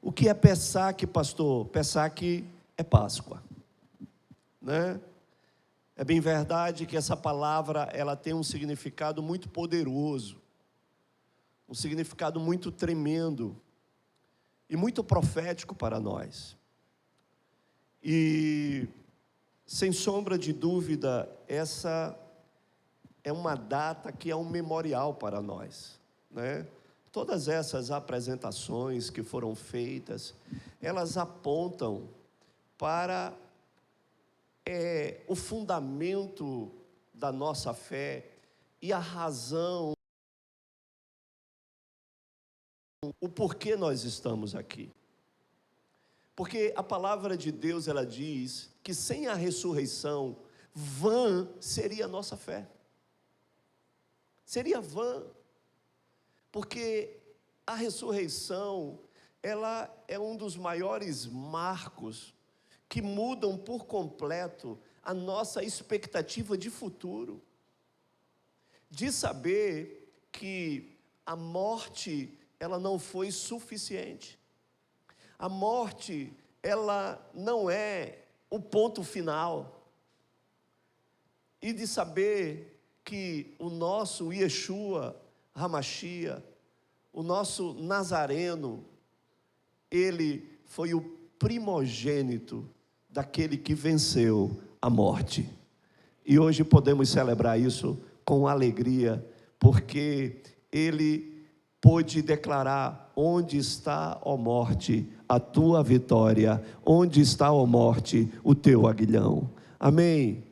O que é Pessaque, pastor? Pessaque é Páscoa, né? É bem verdade que essa palavra, ela tem um significado muito poderoso, um significado muito tremendo e muito profético para nós. E, sem sombra de dúvida, essa é uma data que é um memorial para nós, né? Todas essas apresentações que foram feitas, elas apontam para o fundamento da nossa fé e a razão, o porquê nós estamos aqui. Porque a palavra de Deus, ela diz que sem a ressurreição, vã seria a nossa fé. Seria vã. Porque a ressurreição, ela é um dos maiores marcos que mudam por completo a nossa expectativa de futuro. De saber que a morte, ela não foi suficiente. A morte, ela não é o ponto final. E de saber que o nosso Yeshua Hamashia, o nosso Nazareno, ele foi o primogênito daquele que venceu a morte. E hoje podemos celebrar isso com alegria, porque ele pôde declarar: onde está, ó morte, a tua vitória? Onde está, ó morte, o teu aguilhão? Amém?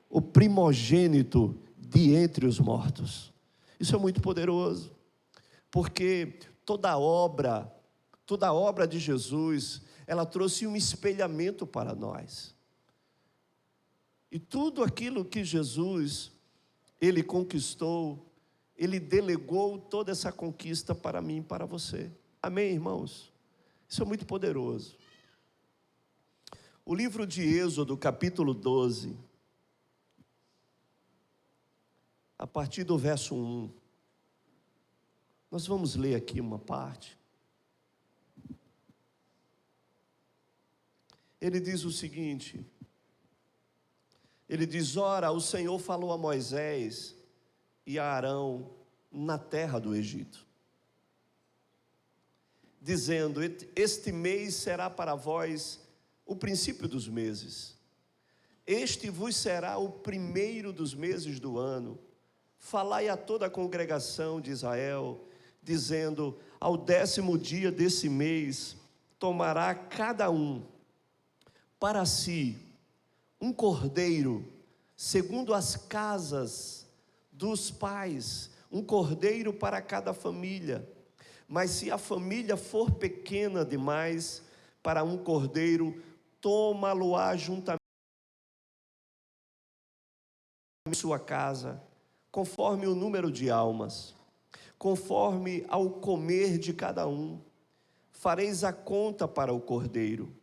O primogênito de entre os mortos. Isso é muito poderoso, porque toda a obra de Jesus, ela trouxe um espelhamento para nós. E tudo aquilo que Jesus, ele conquistou, ele delegou toda essa conquista para mim e para você. Amém, irmãos? Isso é muito poderoso. O livro de Êxodo, capítulo 12, a partir do verso 1, nós vamos ler aqui uma parte. Ele diz o seguinte, ele diz: ora, o Senhor falou a Moisés e a Arão na terra do Egito, dizendo: este mês será para vós o princípio dos meses, este vos será o primeiro dos meses do ano. Falai a toda a congregação de Israel, dizendo: ao 10º dia desse mês, tomará cada um para si um cordeiro, segundo as casas dos pais, um cordeiro para cada família. Mas se a família for pequena demais para um cordeiro, toma-lo-á juntamente em sua casa, conforme o número de almas, conforme ao comer de cada um. Fareis a conta para o cordeiro.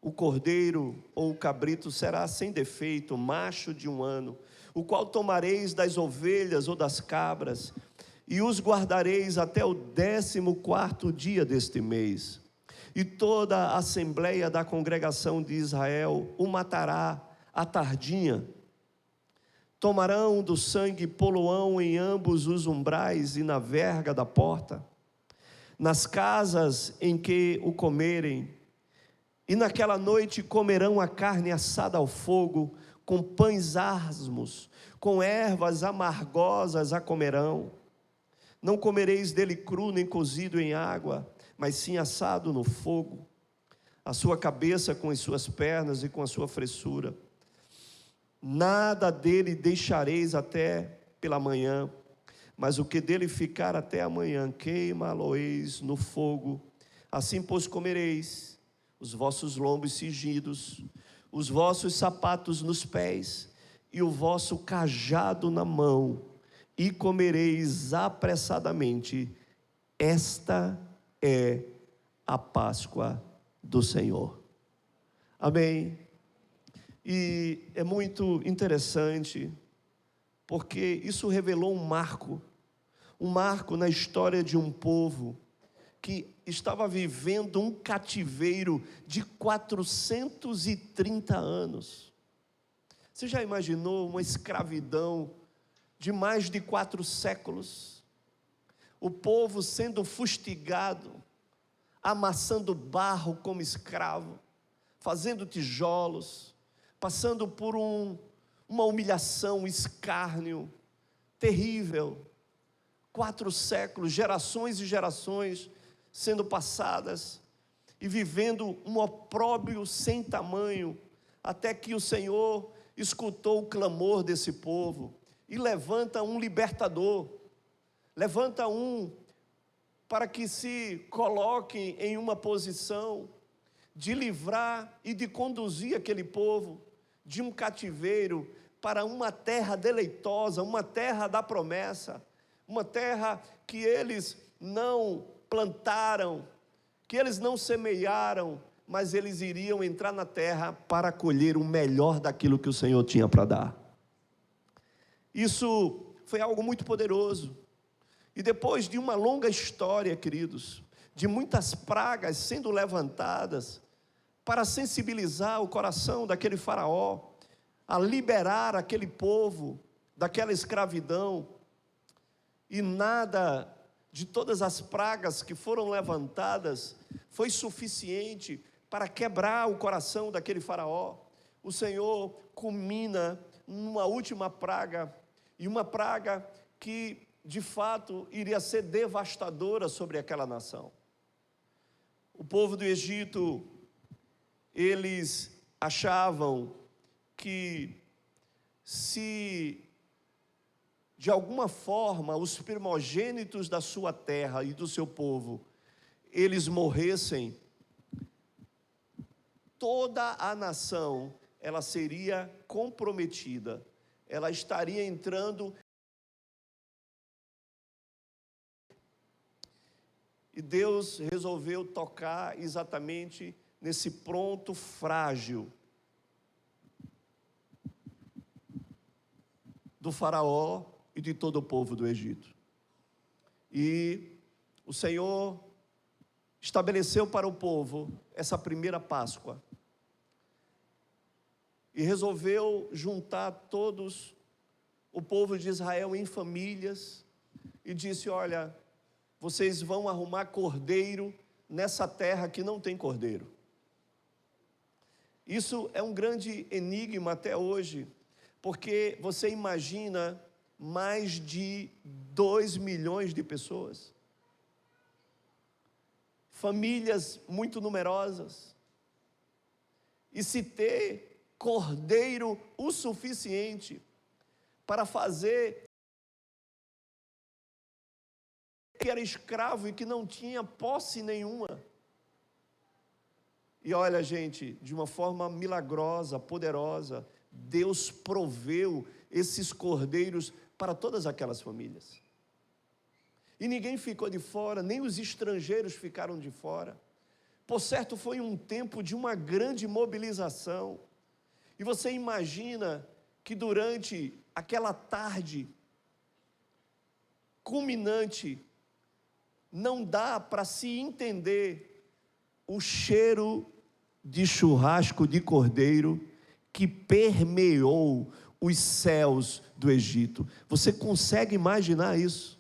O cordeiro ou o cabrito será sem defeito, macho de 1 ano, o qual tomareis das ovelhas ou das cabras, e os guardareis até o 14º dia deste mês. E toda a assembleia da congregação de Israel o matará à tardinha. Tomarão do sangue e poloão em ambos os umbrais e na verga da porta, nas casas em que o comerem. E naquela noite comerão a carne assada ao fogo, com pães asmos, com ervas amargosas a comerão. Não comereis dele cru nem cozido em água, mas sim assado no fogo, a sua cabeça com as suas pernas e com a sua fressura. Nada dele deixareis até pela manhã, mas o que dele ficar até amanhã, queimá-lo-eis no fogo. Assim, pois, comereis os vossos lombos cingidos, os vossos sapatos nos pés, e o vosso cajado na mão, e comereis apressadamente. Esta é a Páscoa do Senhor. Amém? E é muito interessante, porque isso revelou um marco na história de um povo que estava vivendo um cativeiro de 430 anos. Você já imaginou uma escravidão de mais de 4 séculos? O povo sendo fustigado, amassando barro como escravo, fazendo tijolos, passando por uma humilhação, um escárnio terrível. 4 séculos, gerações e gerações sendo passadas e vivendo um opróbrio sem tamanho, até que o Senhor escutou o clamor desse povo e levanta um libertador, levanta para que se coloque em uma posição de livrar e de conduzir aquele povo de um cativeiro para uma terra deleitosa, uma terra da promessa, uma terra que eles não plantaram, que eles não semearam, mas eles iriam entrar na terra para colher o melhor daquilo que o Senhor tinha para dar. Isso foi algo muito poderoso. E depois de uma longa história, queridos, de muitas pragas sendo levantadas para sensibilizar o coração daquele faraó, a liberar aquele povo daquela escravidão, e nada de todas as pragas que foram levantadas foi suficiente para quebrar o coração daquele faraó. O Senhor culmina numa última praga, e uma praga que de fato iria ser devastadora sobre aquela nação. O povo do Egito, eles achavam que se de alguma forma os primogênitos da sua terra e do seu povo, eles morressem, toda a nação, ela seria comprometida, ela estaria entrando. E Deus resolveu tocar exatamente nesse ponto frágil do faraó e de todo o povo do Egito. E o Senhor estabeleceu para o povo essa primeira Páscoa e resolveu juntar todos o povo de Israel em famílias e disse: olha, vocês vão arrumar cordeiro nessa terra que não tem cordeiro. Isso é um grande enigma até hoje, porque você imagina mais de 2 milhões de pessoas, famílias muito numerosas, e se ter cordeiro o suficiente para fazer, que era escravo e que não tinha posse nenhuma. E olha, gente, de uma forma milagrosa, poderosa, Deus proveu esses cordeiros para todas aquelas famílias. E ninguém ficou de fora, nem os estrangeiros ficaram de fora. Por certo, foi um tempo de uma grande mobilização. E você imagina que durante aquela tarde culminante, não dá para se entender o cheiro de churrasco de cordeiro que permeou os céus do Egito. Você consegue imaginar isso?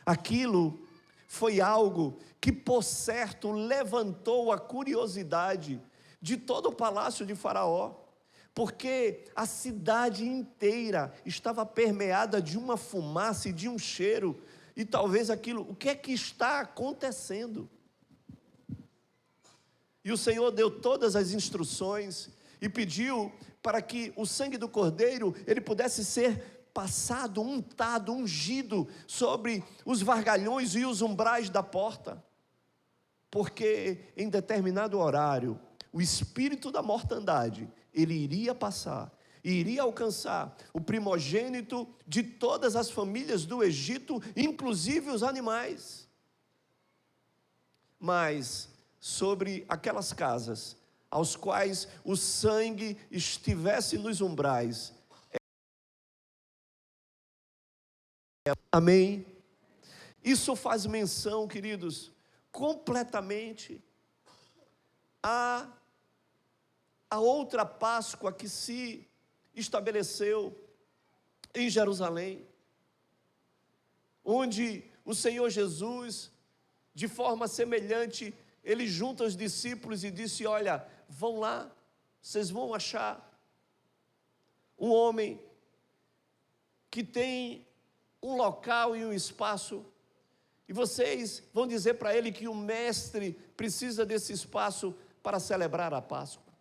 Aquilo foi algo que, por certo, levantou a curiosidade de todo o palácio de Faraó, porque a cidade inteira estava permeada de uma fumaça e de um cheiro, e talvez aquilo, o que é que está acontecendo? E o Senhor deu todas as instruções e pediu para que o sangue do cordeiro, ele pudesse ser passado, untado, ungido sobre os vargalhões e os umbrais da porta, porque em determinado horário, o espírito da mortandade, ele iria passar, e iria alcançar o primogênito de todas as famílias do Egito, inclusive os animais. Mas sobre aquelas casas, aos quais o sangue estivesse nos umbrais, amém? Isso faz menção, queridos, completamente a outra Páscoa que se estabeleceu em Jerusalém, onde o Senhor Jesus, de forma semelhante, ele junta os discípulos e disse: olha, vão lá, vocês vão achar um homem que tem um local e um espaço, e vocês vão dizer para ele que o mestre precisa desse espaço para celebrar a Páscoa.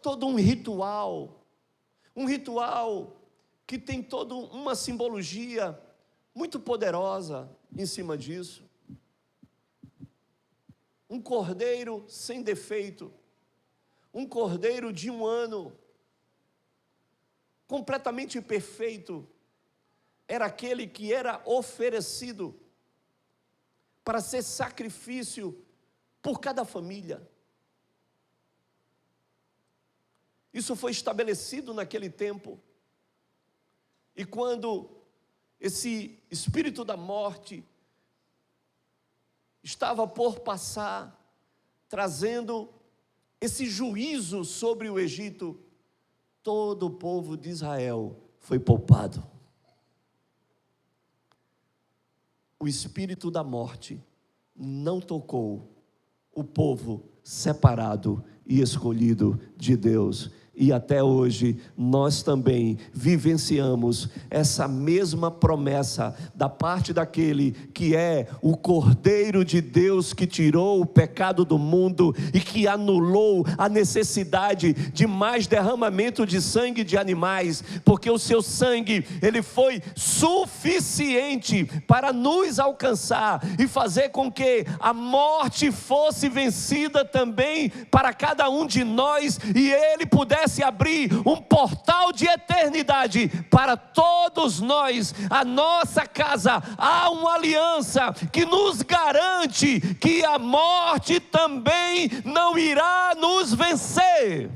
Todo um ritual que tem toda uma simbologia muito poderosa em cima disso. Um cordeiro sem defeito, um cordeiro de 1 ano, completamente perfeito, era aquele que era oferecido para ser sacrifício por cada família. Isso foi estabelecido naquele tempo. E quando esse espírito da morte estava por passar, trazendo esse juízo sobre o Egito, todo o povo de Israel foi poupado. O espírito da morte não tocou o povo separado e escolhido de Deus. E até hoje nós também vivenciamos essa mesma promessa da parte daquele que é o Cordeiro de Deus, que tirou o pecado do mundo e que anulou a necessidade de mais derramamento de sangue de animais, porque o seu sangue, ele foi suficiente para nos alcançar e fazer com que a morte fosse vencida também para cada um de nós, e ele pudesse abrir um portal de eternidade para todos nós. A nossa casa, há uma aliança que nos garante que a morte também não irá nos vencer.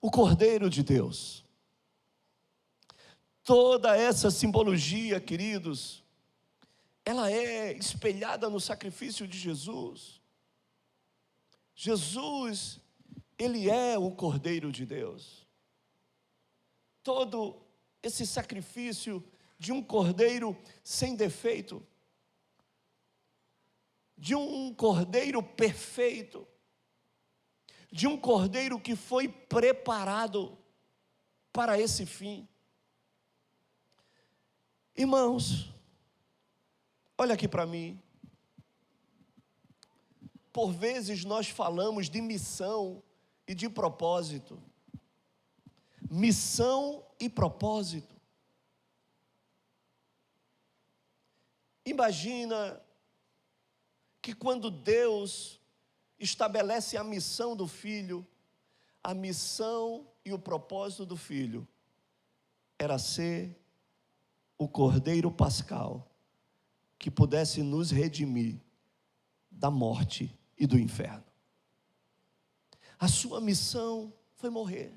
O Cordeiro de Deus. Toda essa simbologia, queridos, ela é espelhada no sacrifício de Jesus. Jesus, ele é o Cordeiro de Deus. Todo esse sacrifício de um cordeiro sem defeito, de um cordeiro perfeito, de um cordeiro que foi preparado para esse fim. Irmãos, olha aqui para mim. Por vezes nós falamos de missão e de propósito. Missão e propósito. Imagina que quando Deus estabelece a missão do Filho, a missão e o propósito do Filho era ser o Cordeiro Pascal que pudesse nos redimir da morte e do inferno. A sua missão foi morrer.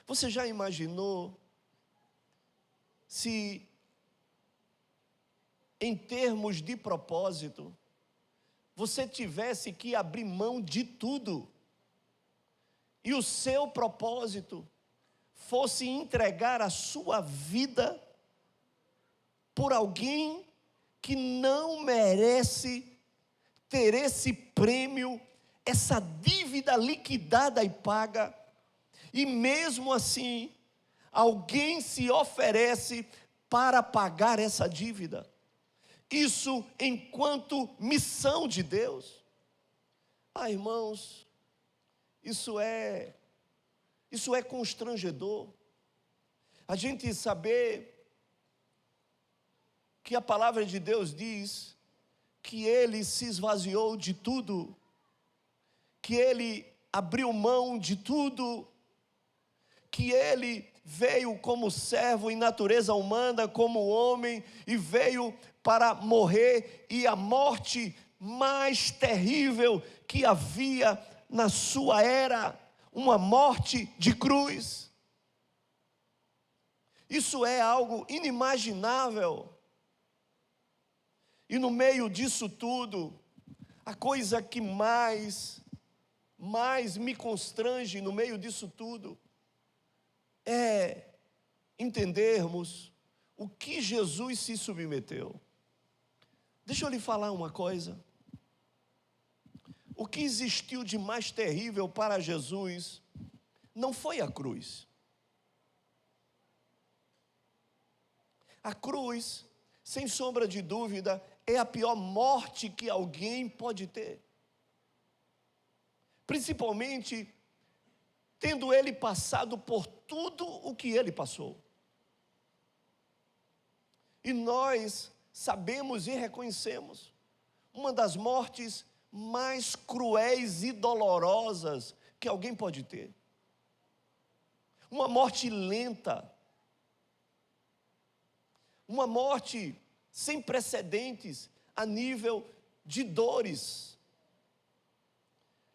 Você já imaginou se, em termos de propósito, você tivesse que abrir mão de tudo e o seu propósito fosse entregar a sua vida por alguém que não merece ter esse prêmio, essa dívida liquidada e paga, e mesmo assim, alguém se oferece para pagar essa dívida? Isso enquanto missão de Deus. Irmãos, isso é constrangedor. A gente saber que a palavra de Deus diz que ele se esvaziou de tudo, que ele abriu mão de tudo, que ele veio como servo em natureza humana, como homem, e veio para morrer, e a morte mais terrível que havia na sua era, uma morte de cruz. Isso é algo inimaginável. E no meio disso tudo, a coisa que mais me constrange no meio disso tudo é entendermos o que Jesus se submeteu. Deixa eu lhe falar uma coisa. O que existiu de mais terrível para Jesus não foi a cruz. A cruz, sem sombra de dúvida, é a pior morte que alguém pode ter. Principalmente tendo ele passado por tudo o que ele passou. E nós sabemos e reconhecemos uma das mortes mais cruéis e dolorosas que alguém pode ter. Uma morte lenta. Uma morte sem precedentes a nível de dores.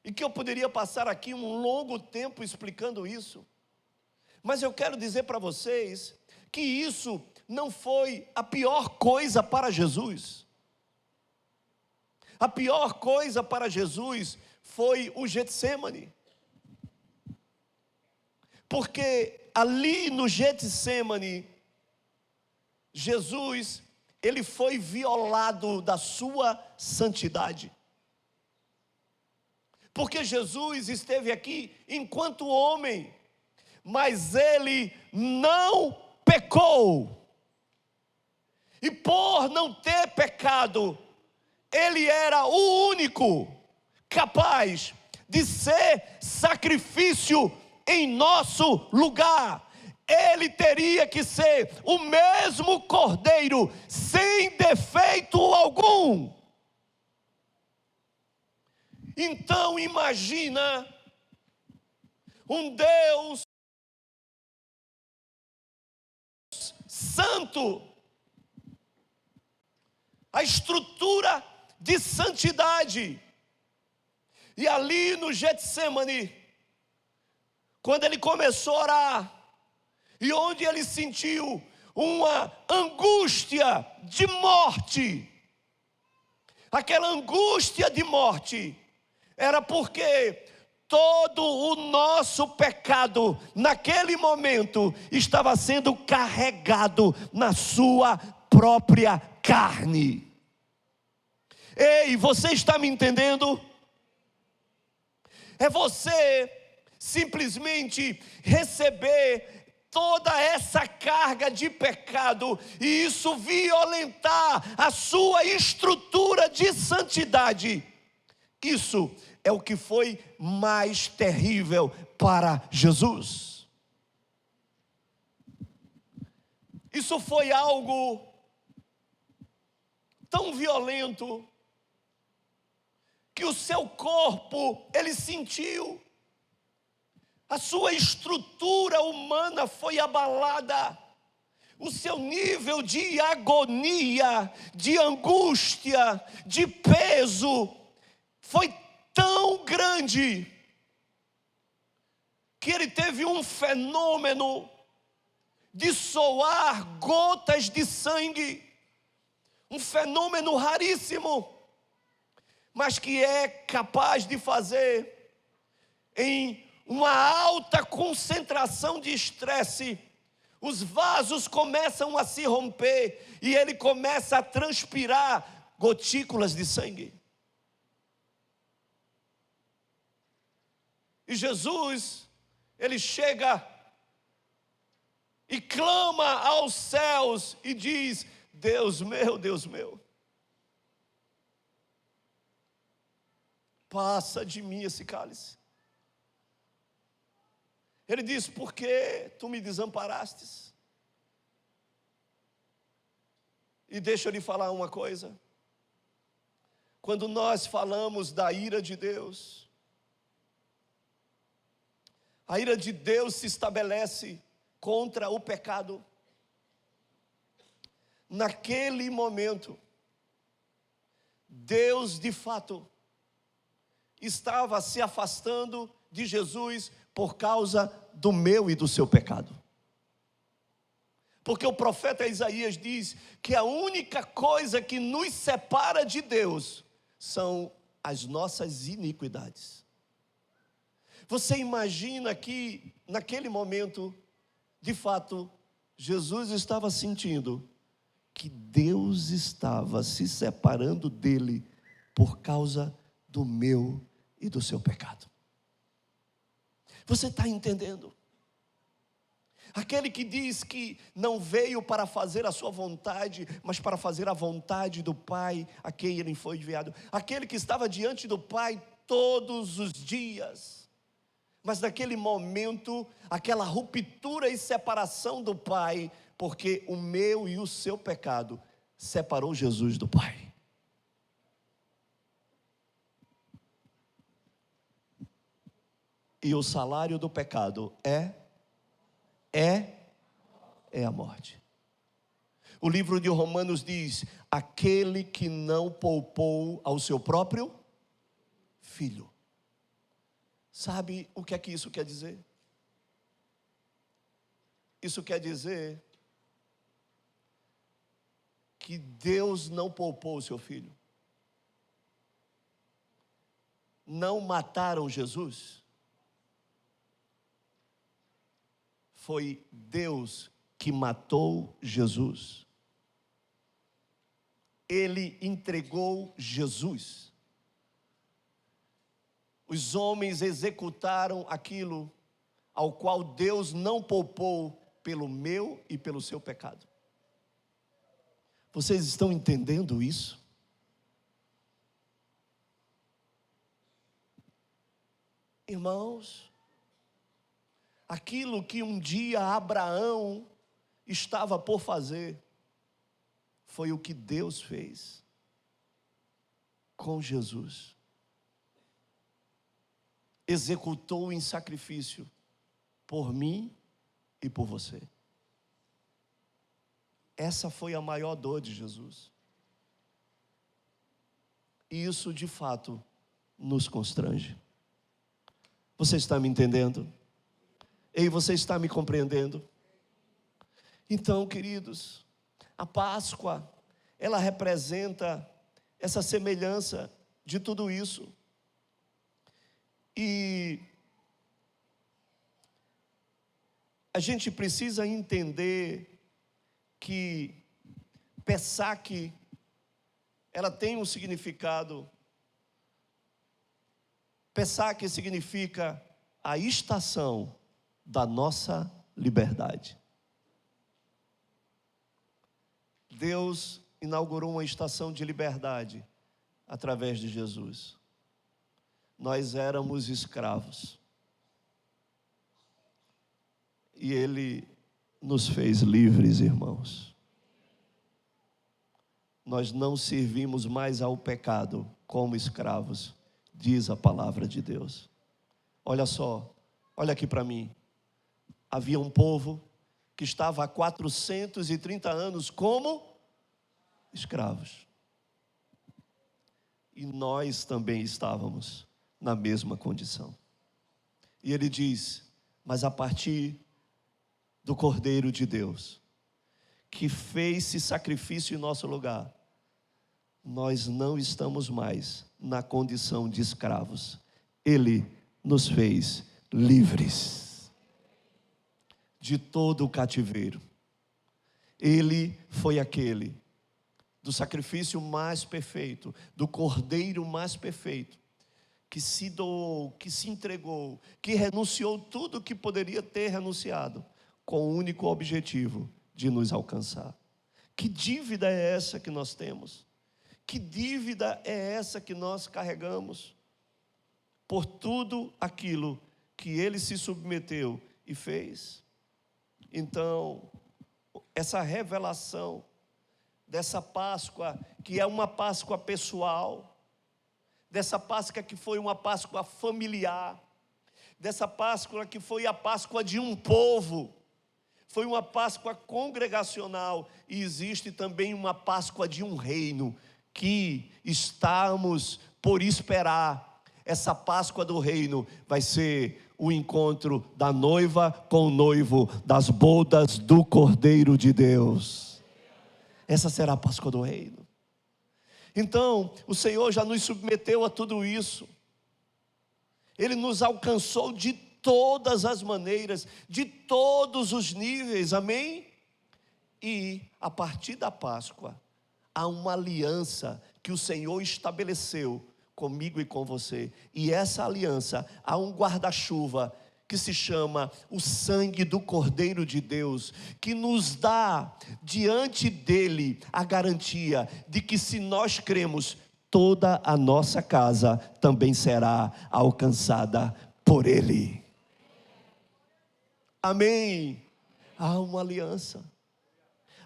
E que eu poderia passar aqui um longo tempo explicando isso. Mas eu quero dizer para vocês que isso não foi a pior coisa para Jesus. A pior coisa para Jesus foi o Getsêmani. Porque ali no Getsêmani, Jesus, ele foi violado da sua santidade. Porque Jesus esteve aqui enquanto homem, mas ele não pecou. E por não ter pecado, ele era o único capaz de ser sacrifício em nosso lugar. Ele teria que ser o mesmo cordeiro, sem defeito algum. Então imagina um Deus santo, a estrutura de santidade. E ali no Getsêmani, quando ele começou a orar, e onde ele sentiu uma angústia de morte, aquela angústia de morte, era porque todo o nosso pecado, naquele momento, estava sendo carregado na sua própria carne. Ei, você está me entendendo? É você simplesmente receber toda essa carga de pecado, e isso violentar a sua estrutura de santidade. Isso é o que foi mais terrível para Jesus. Isso foi algo tão violento que o seu corpo, ele sentiu. A sua estrutura humana foi abalada. O seu nível de agonia, de angústia, de peso foi tão grande que ele teve um fenômeno de soar gotas de sangue, um fenômeno raríssimo, mas que é capaz de fazer em uma alta concentração de estresse, os vasos começam a se romper e ele começa a transpirar gotículas de sangue. E Jesus, ele chega e clama aos céus e diz: Deus meu, passa de mim esse cálice. Ele diz: por que tu me desamparastes? E deixa eu lhe falar uma coisa. Quando nós falamos da ira de Deus, a ira de Deus se estabelece contra o pecado. Naquele momento, Deus de fato estava se afastando de Jesus por causa do meu e do seu pecado. Porque o profeta Isaías diz que a única coisa que nos separa de Deus são as nossas iniquidades. Você imagina que naquele momento, de fato, Jesus estava sentindo que Deus estava se separando dele por causa do meu e do seu pecado. Você está entendendo? Aquele que diz que não veio para fazer a sua vontade, mas para fazer a vontade do Pai a quem ele foi enviado. Aquele que estava diante do Pai todos os dias. Mas naquele momento, aquela ruptura e separação do Pai, porque o meu e o seu pecado separou Jesus do Pai. E o salário do pecado é a morte. O livro de Romanos diz: aquele que não poupou ao seu próprio filho. Sabe o que é que isso quer dizer? Isso quer dizer que Deus não poupou o seu filho. Não mataram Jesus. Foi Deus que matou Jesus. Ele entregou Jesus. Os homens executaram aquilo ao qual Deus não poupou pelo meu e pelo seu pecado. Vocês estão entendendo isso? Irmãos, aquilo que um dia Abraão estava por fazer, foi o que Deus fez com Jesus. Executou em sacrifício por mim e por você. Essa foi a maior dor de Jesus. E isso de fato nos constrange. Você está me entendendo? Ei, você está me compreendendo? Então, queridos, a Páscoa, ela representa essa semelhança de tudo isso. E a gente precisa entender que Pessaque, ela tem um significado. Pessaque significa a estação da nossa liberdade. Deus inaugurou uma estação de liberdade através de Jesus. Nós éramos escravos. E Ele nos fez livres, irmãos. Nós não servimos mais ao pecado como escravos, diz a palavra de Deus. Olha só, olha aqui para mim. Havia um povo que estava há 430 anos como escravos. E nós também estávamos na mesma condição. E ele diz: mas a partir do Cordeiro de Deus, que fez-se sacrifício em nosso lugar, nós não estamos mais na condição de escravos. Ele nos fez livres de todo o cativeiro. Ele foi aquele do sacrifício mais perfeito, do Cordeiro mais perfeito, que se doou, que se entregou, que renunciou tudo que poderia ter renunciado, com o único objetivo de nos alcançar. Que dívida é essa que nós temos? Que dívida é essa que nós carregamos? Por tudo aquilo que Ele se submeteu e fez. Então, essa revelação dessa Páscoa, que é uma Páscoa pessoal, dessa Páscoa que foi uma Páscoa familiar, dessa Páscoa que foi a Páscoa de um povo, foi uma Páscoa congregacional, e existe também uma Páscoa de um reino, que estamos por esperar. Essa Páscoa do reino vai ser o encontro da noiva com o noivo das bodas do Cordeiro de Deus. Essa será a Páscoa do Reino. Então, o Senhor já nos submeteu a tudo isso. Ele nos alcançou de todas as maneiras, de todos os níveis, amém? E a partir da Páscoa, há uma aliança que o Senhor estabeleceu comigo e com você. E essa aliança, há um guarda-chuva que se chama o sangue do Cordeiro de Deus, que nos dá diante dele a garantia de que, se nós cremos, toda a nossa casa também será alcançada por ele. Amém. Há uma aliança,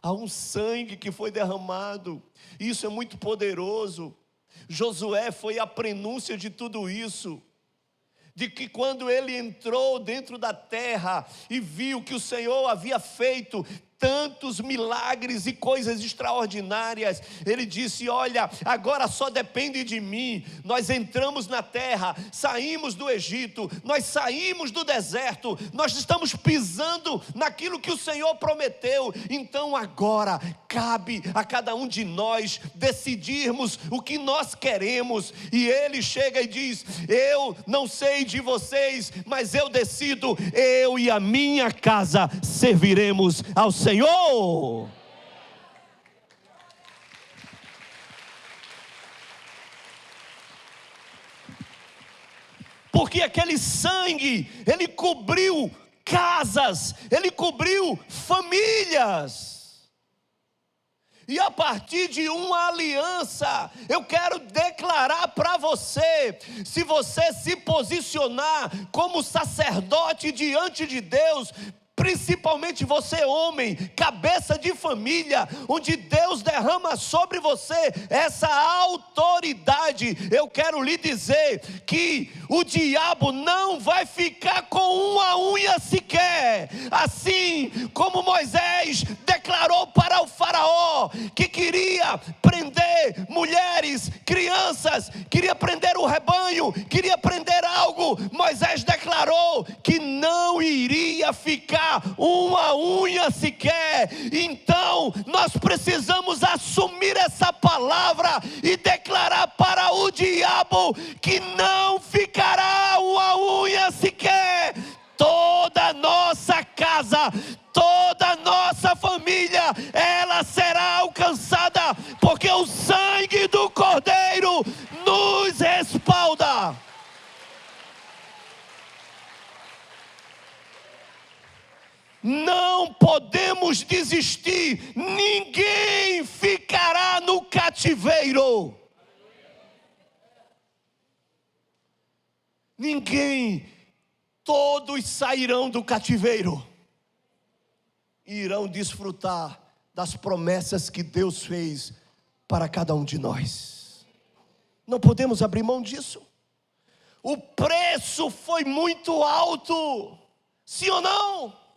há um sangue que foi derramado. Isso é muito poderoso. Josué foi a prenúncia de tudo isso, de que quando ele entrou dentro da terra e viu que o Senhor havia feito tantos milagres e coisas extraordinárias, ele disse: olha, agora só depende de mim. Nós entramos na terra, saímos do Egito, nós saímos do deserto, nós estamos pisando naquilo que o Senhor prometeu. Então agora cabe a cada um de nós decidirmos o que nós queremos. E ele chega e diz: eu não sei de vocês, mas eu decido, eu e a minha casa serviremos ao Senhor. Porque aquele sangue, ele cobriu casas, ele cobriu famílias. E a partir de uma aliança, eu quero declarar para você: se você se posicionar como sacerdote diante de Deus, principalmente você, homem, cabeça de família, onde Deus derrama sobre você essa autoridade, eu quero lhe dizer que o diabo não vai ficar com uma unha sequer. Assim como Moisés declarou para o faraó que queria prender mulheres, crianças, queria prender o rebanho, queria prender algo, Moisés declarou que não iria ficar uma unha sequer. Então nós precisamos assumir essa palavra e declarar para o diabo que não ficará uma unha sequer. Toda a nossa casa, toda a nossa família, ela será alcançada, porque o sangue do Cordeiro nos respalda. Não podemos desistir, ninguém ficará no cativeiro. Ninguém, todos sairão do cativeiro e irão desfrutar das promessas que Deus fez para cada um de nós. Não podemos abrir mão disso. O preço foi muito alto, sim ou não?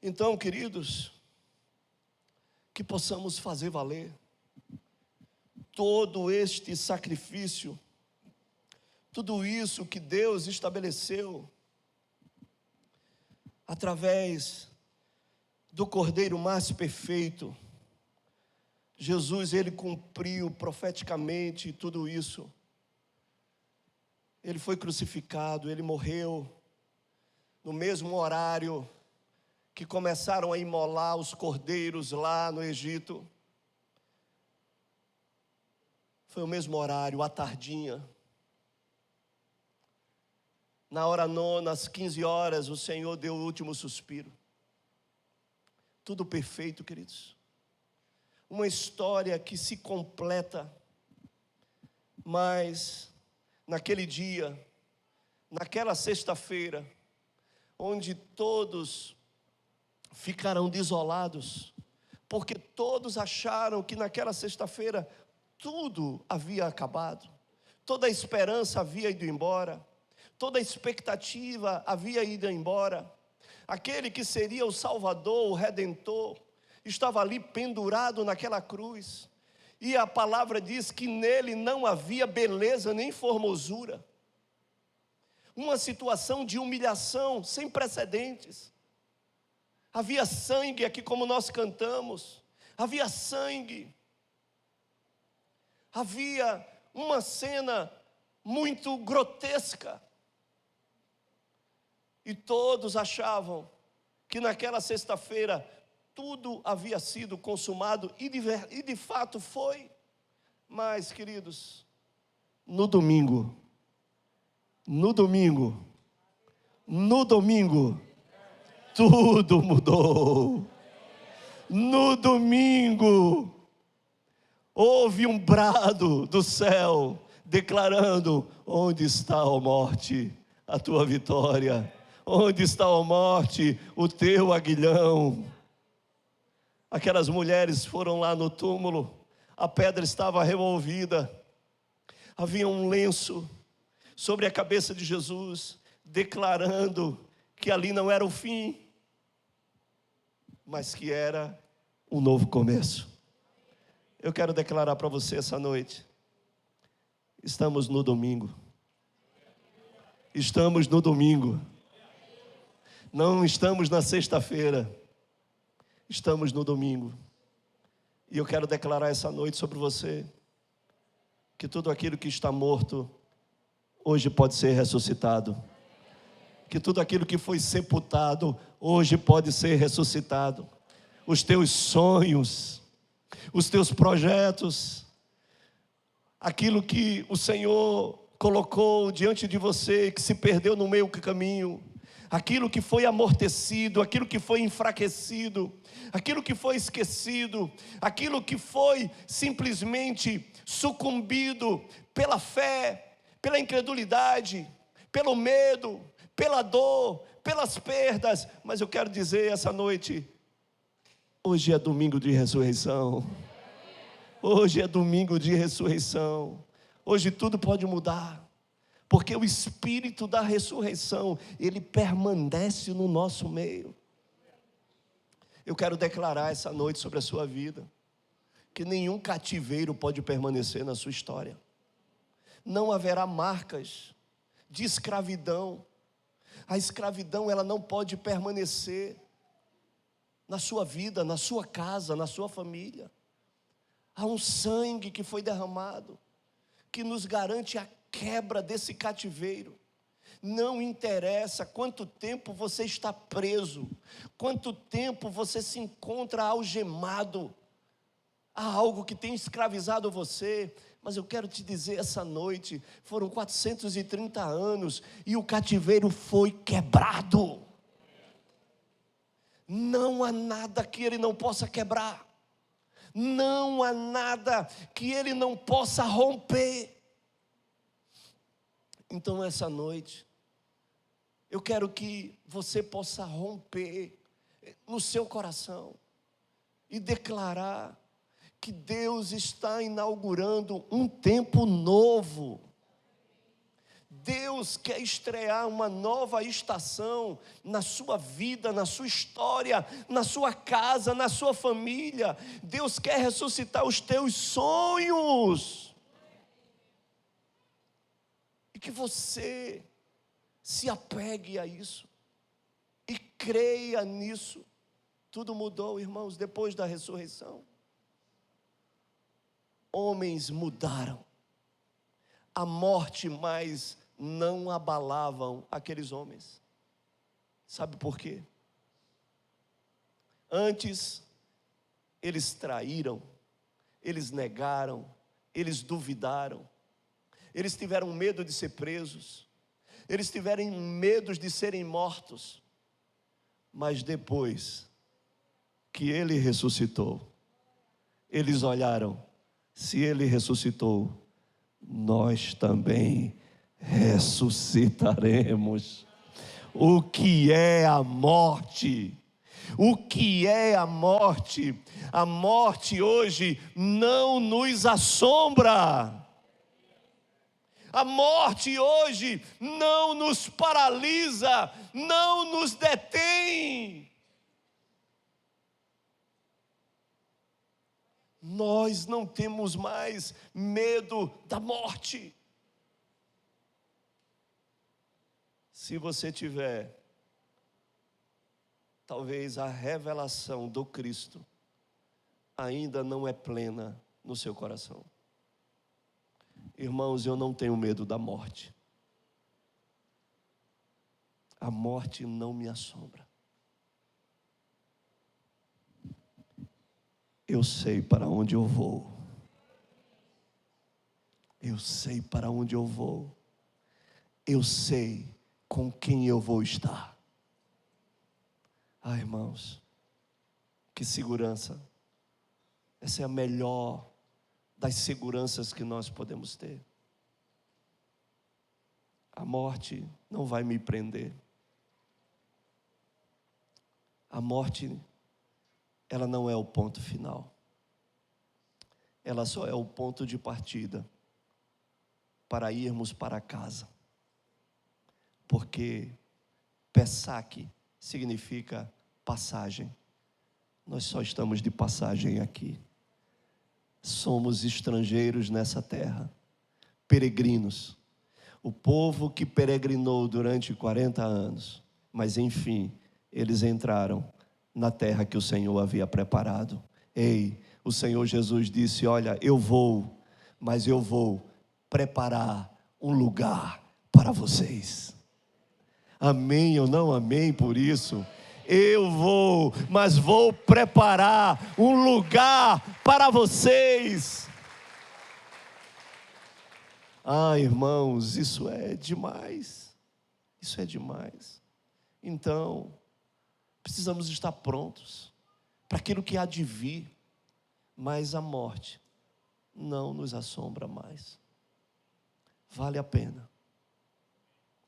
Então, queridos, que possamos fazer valer todo este sacrifício, tudo isso que Deus estabeleceu através do Cordeiro mais perfeito. Jesus, ele cumpriu profeticamente tudo isso. Ele foi crucificado, ele morreu no mesmo horário que começaram a imolar os cordeiros lá no Egito. Foi o mesmo horário, à tardinha. Na hora nona, às 15 horas, o Senhor deu o último suspiro. Tudo perfeito, queridos. Uma história que se completa. Mas, naquele dia, naquela sexta-feira, onde todos ficarão desolados, porque todos acharam que naquela sexta-feira tudo havia acabado, toda a esperança havia ido embora, toda a expectativa havia ido embora. Aquele que seria o Salvador, o Redentor, estava ali pendurado naquela cruz, e a palavra diz que nele não havia beleza nem formosura. uma situação de humilhação sem precedentes. Havia sangue aqui, como nós cantamos, havia sangue. Havia uma cena muito grotesca. E todos achavam que naquela sexta-feira tudo havia sido consumado, e de fato foi. Mas, queridos, no domingo, tudo mudou. No domingo, houve um brado do céu, declarando: onde está, ó morte, a tua vitória? Onde está, ó morte, o teu aguilhão? Aquelas mulheres foram lá no túmulo, a pedra estava removida, havia um lenço sobre a cabeça de Jesus, declarando que ali não era o fim, mas que era um novo começo. Eu quero declarar para você essa noite: estamos no domingo. Estamos no domingo. Não estamos na sexta-feira. Estamos no domingo. E eu quero declarar essa noite sobre você que tudo aquilo que está morto hoje pode ser ressuscitado. Que tudo aquilo que foi sepultado hoje pode ser ressuscitado. Os teus sonhos, os teus projetos, aquilo que o Senhor colocou diante de você, que se perdeu no meio do caminho, aquilo que foi amortecido, aquilo que foi enfraquecido, aquilo que foi esquecido, aquilo que foi simplesmente sucumbido pela fé, pela incredulidade, pelo medo, pela dor, pelas perdas. Mas eu quero dizer essa noite: hoje é domingo de ressurreição. Hoje é domingo de ressurreição. Hoje tudo pode mudar, porque o Espírito da ressurreição, ele permanece no nosso meio. Eu quero declarar essa noite sobre a sua vida, que nenhum cativeiro pode permanecer na sua história. Não haverá marcas de escravidão. A escravidão, ela não pode permanecer na sua vida, na sua casa, na sua família. Há um sangue que foi derramado, que nos garante a quebra desse cativeiro. Não interessa quanto tempo você está preso, quanto tempo você se encontra algemado. Há algo que tem escravizado você. Mas eu quero te dizer essa noite, foram 430 anos e o cativeiro foi quebrado. Não há nada que ele não possa quebrar. Não há nada que ele não possa romper. Então essa noite, eu quero que você possa romper no seu coração e declarar que Deus está inaugurando um tempo novo. Deus quer estrear uma nova estação na sua vida, na sua história, na sua casa, na sua família. Deus quer ressuscitar os teus sonhos. E que você se apegue a isso e creia nisso. Tudo mudou, irmãos, depois da ressurreição. Homens mudaram. A morte mais não abalavam aqueles homens. Sabe por quê? Antes, eles traíram, eles negaram, eles duvidaram, eles tiveram medo de ser presos, eles tiveram medo de serem mortos. Mas depois que ele ressuscitou, eles olharam: se ele ressuscitou, nós também ressuscitaremos. O que é a morte? O que é a morte? A morte hoje não nos assombra. A morte hoje não nos paralisa, não nos detém. Nós não temos mais medo da morte. Se você tiver, talvez a revelação do Cristo ainda não é plena no seu coração. Irmãos, eu não tenho medo da morte. A morte não me assombra. Eu sei para onde eu vou. Eu sei para onde eu vou. Eu sei com quem eu vou estar. Ah, irmãos, que segurança. Essa é a melhor das seguranças que nós podemos ter. A morte não vai me prender. A morte, ela não é o ponto final. Ela só é o ponto de partida para irmos para casa. Porque Pesach significa passagem. Nós só estamos de passagem aqui. Somos estrangeiros nessa terra, peregrinos. O povo que peregrinou durante 40 anos, mas enfim, eles entraram na terra que o Senhor havia preparado. Ei, o Senhor Jesus disse: olha, eu vou, mas eu vou preparar um lugar para vocês. Amém ou não amém por isso? Eu vou, mas vou preparar um lugar para vocês. Ah, irmãos, isso é demais. Isso é demais. Então, precisamos estar prontos para aquilo que há de vir. Mas a morte não nos assombra mais. Vale a pena.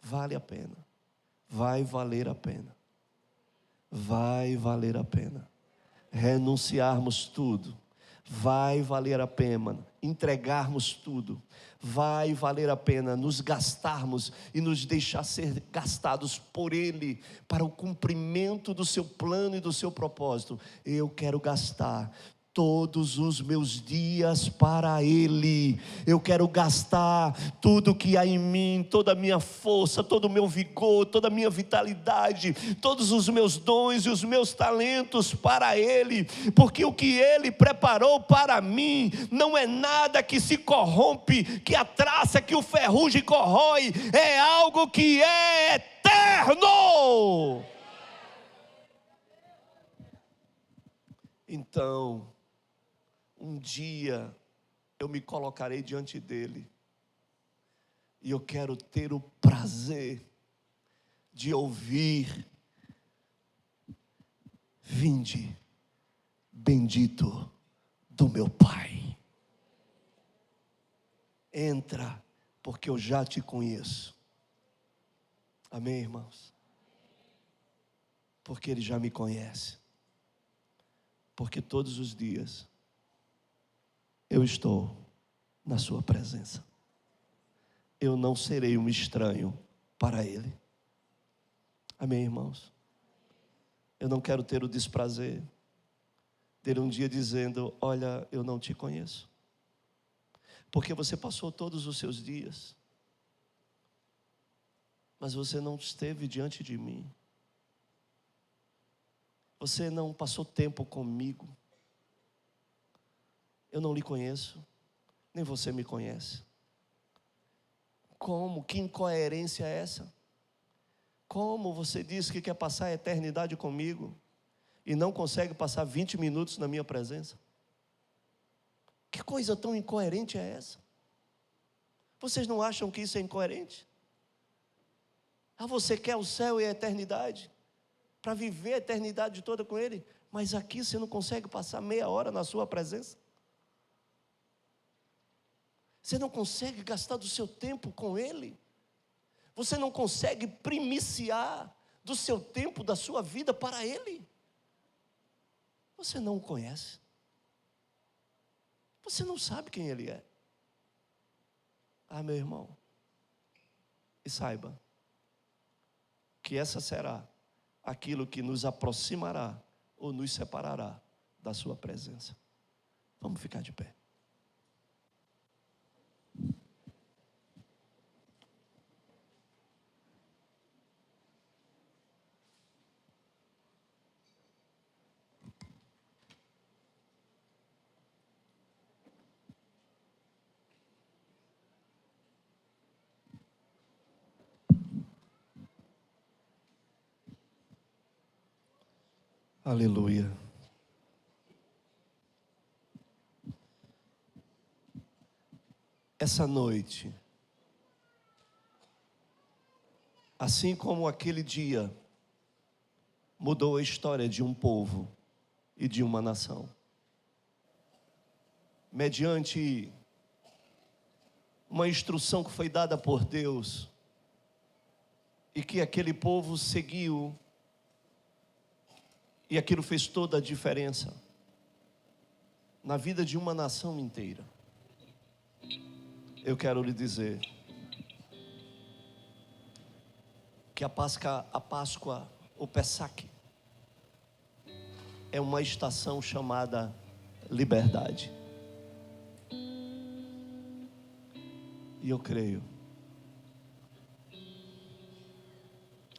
Vale a pena. Vai valer a pena. Vai valer a pena. Renunciarmos tudo. Vai valer a pena entregarmos tudo. Vai valer a pena nos gastarmos e nos deixar ser gastados por Ele para o cumprimento do seu plano e do seu propósito. Eu quero gastar todos os meus dias para Ele. Eu quero gastar tudo que há em mim, toda a minha força, todo o meu vigor, toda a minha vitalidade, todos os meus dons e os meus talentos para Ele, porque o que Ele preparou para mim não é nada que se corrompe, que a traça, que o ferrugem corrói, é algo que é eterno. Então, um dia eu me colocarei diante dele e eu quero ter o prazer de ouvir: vinde, bendito do meu Pai. Entra, porque eu já te conheço. Amém, irmãos? Porque Ele já me conhece. Porque todos os dias eu estou na sua presença. Eu não serei um estranho para Ele. Amém, irmãos? Eu não quero ter o desprazer dele um dia dizendo: olha, eu não te conheço. Porque você passou todos os seus dias, mas você não esteve diante de mim. Você não passou tempo comigo. Eu não lhe conheço, nem você me conhece. Como? Que incoerência é essa? Como você diz que quer passar a eternidade comigo e não consegue passar 20 minutos na minha presença? Que coisa tão incoerente é essa? Vocês não acham que isso é incoerente? Ah, você quer o céu e a eternidade, para viver a eternidade toda com Ele, mas aqui você não consegue passar meia hora na sua presença? Você não consegue gastar do seu tempo com Ele? Você não consegue primiciar do seu tempo, da sua vida para Ele? Você não o conhece. Você não sabe quem Ele é. Ah, meu irmão, e saiba que essa será aquilo que nos aproximará ou nos separará da sua presença. Vamos ficar de pé. Aleluia. Essa noite, assim como aquele dia mudou a história de um povo e de uma nação, mediante uma instrução que foi dada por Deus e que aquele povo seguiu, e aquilo fez toda a diferença na vida de uma nação inteira. Eu quero lhe dizer que a Páscoa, o Pessaque, é uma estação chamada liberdade. E eu creio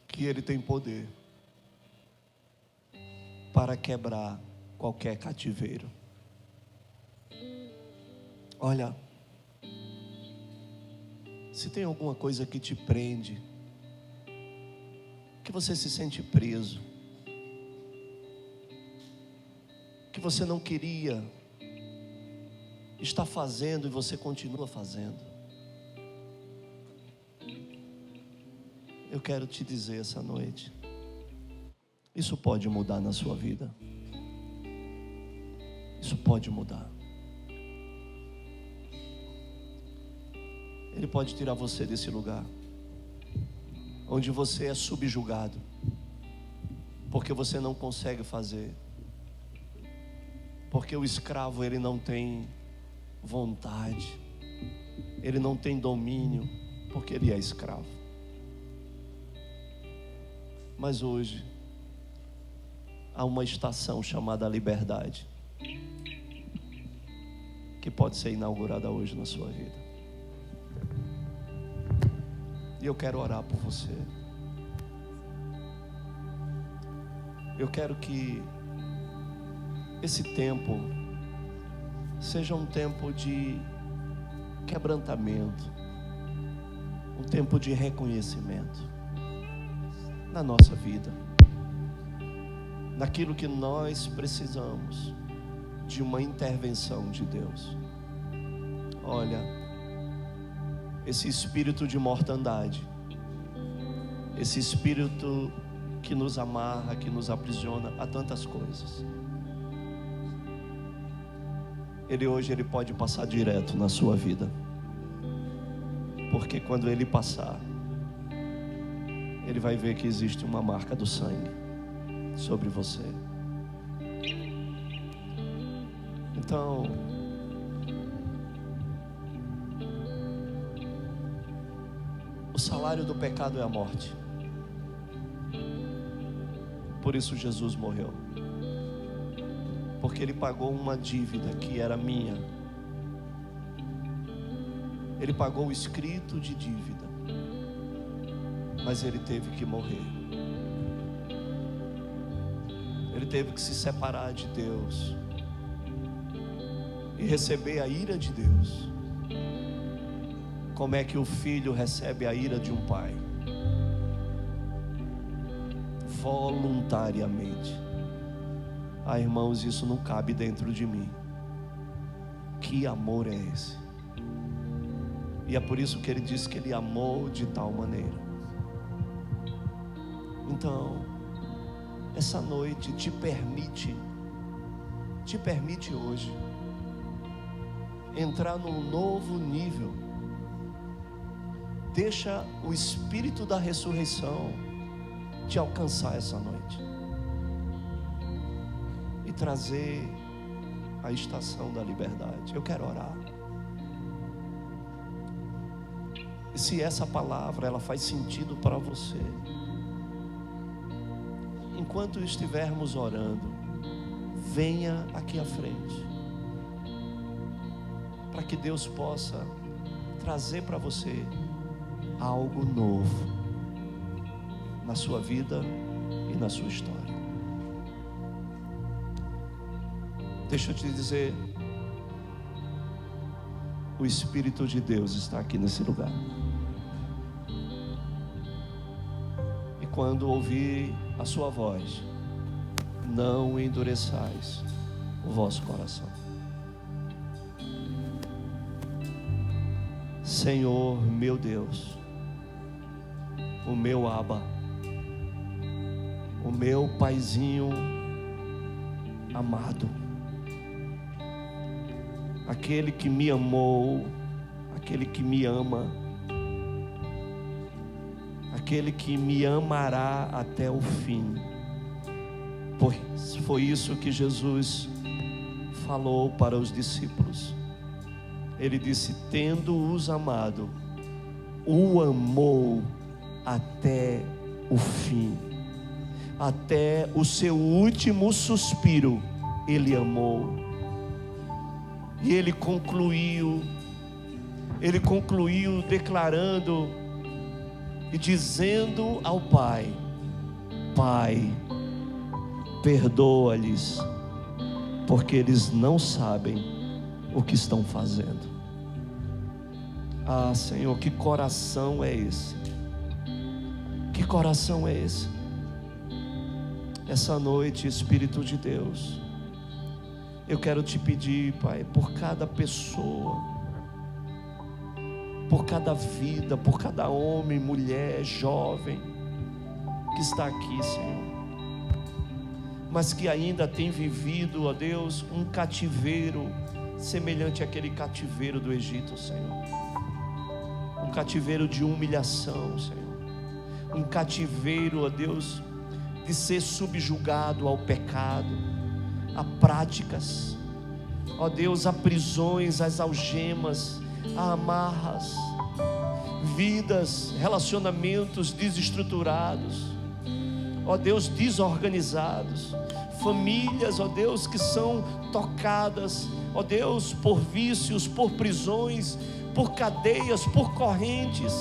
que Ele tem poder para quebrar qualquer cativeiro. Olha, se tem alguma coisa que te prende, que você se sente preso, que você não queria estar fazendo e você continua fazendo, eu quero te dizer essa noite, isso pode mudar na sua vida. Isso pode mudar. Ele pode tirar você desse lugar onde você é subjugado, porque você não consegue fazer, porque o escravo, ele não tem vontade, ele não tem domínio, porque ele é escravo. Mas hoje há uma estação chamada liberdade, que pode ser inaugurada hoje na sua vida. E eu quero orar por você. Eu quero que esse tempo seja um tempo de quebrantamento, um tempo de reconhecimento na nossa vida, naquilo que nós precisamos de uma intervenção de Deus. Olha, esse espírito de mortandade, esse espírito que nos amarra, que nos aprisiona a tantas coisas, hoje ele pode passar direto na sua vida, porque quando ele passar, ele vai ver que existe uma marca do sangue sobre você. Então, o salário do pecado é a morte. Por isso Jesus morreu, porque Ele pagou uma dívida que era minha. Ele pagou o escrito de dívida, mas Ele teve que morrer. Ele teve que se separar de Deus e receber a ira de Deus. Como é que o filho recebe a ira de um pai? Voluntariamente. Ah, irmãos, isso não cabe dentro de mim. Que amor é esse? E é por isso que ele diz que ele amou de tal maneira. Então, essa noite te permite hoje entrar num novo nível. Deixa o Espírito da ressurreição te alcançar essa noite e trazer a estação da liberdade. Eu quero orar. E se essa palavra ela faz sentido para você, enquanto estivermos orando, venha aqui à frente, para que Deus possa trazer para você algo novo na sua vida e na sua história. Deixa eu te dizer, o Espírito de Deus está aqui nesse lugar. E quando ouvir a sua voz, não endureçais o vosso coração. Senhor, meu Deus, o meu Abba, o meu paizinho amado, aquele que me amou, aquele que me ama, aquele que me amará até o fim. Pois foi isso que Jesus falou para os discípulos. Ele disse: tendo-os amado, o amou até o fim, até o seu último suspiro, ele amou. E ele concluiu declarando e dizendo ao Pai: Pai, perdoa-lhes, porque eles não sabem o que estão fazendo. Ah, Senhor, que coração é esse? Que coração é esse? Essa noite, Espírito de Deus, eu quero te pedir, Pai, por cada pessoa, por cada vida, por cada homem, mulher, jovem que está aqui, Senhor, mas que ainda tem vivido, ó Deus, um cativeiro semelhante àquele cativeiro do Egito, Senhor. Um cativeiro de humilhação, Senhor. Um cativeiro, ó Deus, de ser subjugado ao pecado, a práticas, ó Deus, a prisões, as algemas, a amarras, vidas, relacionamentos desestruturados, ó Deus, desorganizados, famílias, ó Deus, que são tocadas, ó Deus, por vícios, por prisões, por cadeias, por correntes,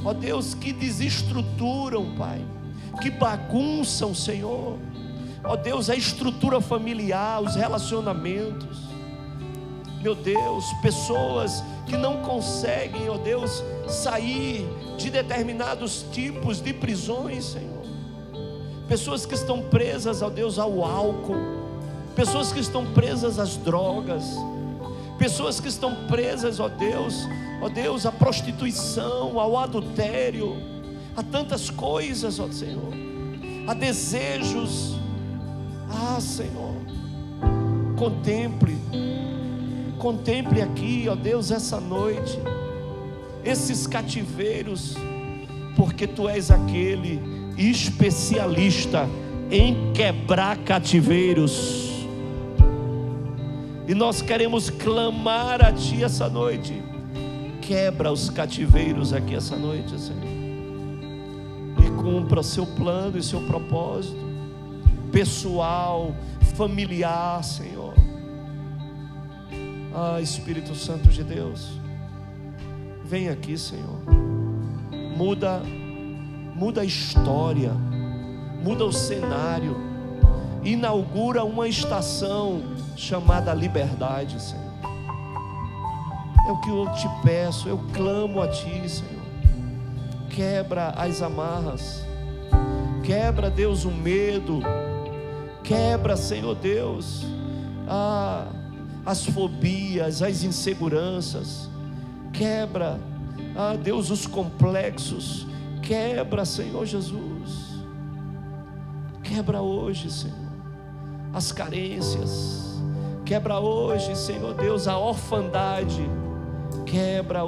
ó Deus, que desestruturam, Pai, que bagunçam, Senhor, ó Deus, a estrutura familiar, os relacionamentos, meu Deus, pessoas que não conseguem, ó Deus, sair de determinados tipos de prisões, Senhor, pessoas que estão presas, ó Deus, ao álcool, pessoas que estão presas às drogas, pessoas que estão presas, ó Deus, à prostituição, ao adultério, a tantas coisas, ó Senhor, a desejos. Ah, Senhor, contemple aqui, ó Deus, essa noite, esses cativeiros, porque Tu és aquele especialista em quebrar cativeiros, e nós queremos clamar a Ti essa noite. Quebra os cativeiros aqui essa noite, Senhor, e cumpra seu plano e seu propósito pessoal, familiar, Senhor. Ah, Espírito Santo de Deus, vem aqui, Senhor, muda a história, muda o cenário, inaugura uma estação chamada liberdade, Senhor. É o que eu te peço, eu clamo a Ti, Senhor. Quebra as amarras, quebra, Deus, o medo, quebra, Senhor Deus, as fobias, as inseguranças, quebra, Deus, os complexos, quebra, Senhor Jesus, quebra hoje, Senhor, as carências, quebra hoje, Senhor Deus, a orfandade, quebra